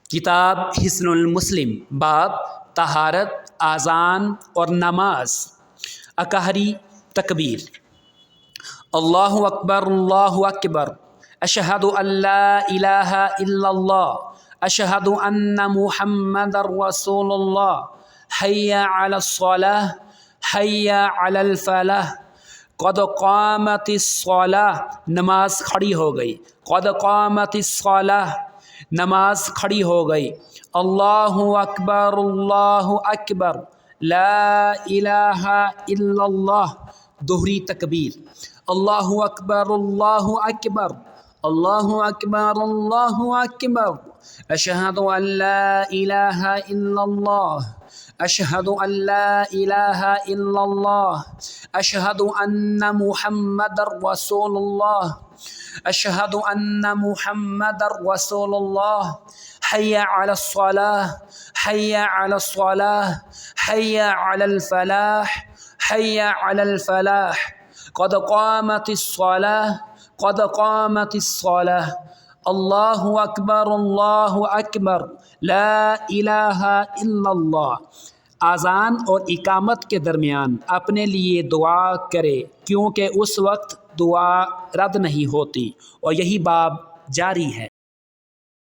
किताब हिस्नुल मुस्लिम, बाब तहारत, आज़ान और नमाज। अकहरी तकबीर। अल्लाहु अकबर, अशहदु अल्ला इलाहा इल्लल्लाह, अशहदु अन्ना मुहम्मदर रसूलुल्लाह, हय्या अलस सलाह, हय्या अलल फलाह, क़द क़ामतिस सलाह, नमाज खड़ी हो गई। क़द क़ामतिस सलाह, नमाज खड़ी हो गई। अल्लाहु अकबर, ला इलाहा इल्लल्लाह, दोहरी तकबीर। अल्लाहु अकबर, अल्लाहु अकबर, अल्लाहु अकबर, अल्लाहु अकबर, अशहदु अल्ला इलाहा इल्लल्लाह, अशहदु अल्ला इलाहा इल्लल्लाह, अशहदु अन्ना मुहम्मदर रसूलुल्लाह, अशहदु अन्ना मुहम्मदर रसूलुल्लाह, हय्या अलस सलाह, हय्या अलस सलाह, हय्या अलल फलाह, हय्या अलल फलाह, क़द क़ामतिस सलाह, क़द क़ामतिस सलाह। अल्लाहु अकबर, ला इलाहा इल्लल्लाह। आज़ान और इकामत के दरमियान अपने लिए दुआ करे, क्योंकि उस वक्त दुआ रद्द नहीं होती, और यही बाब जारी है।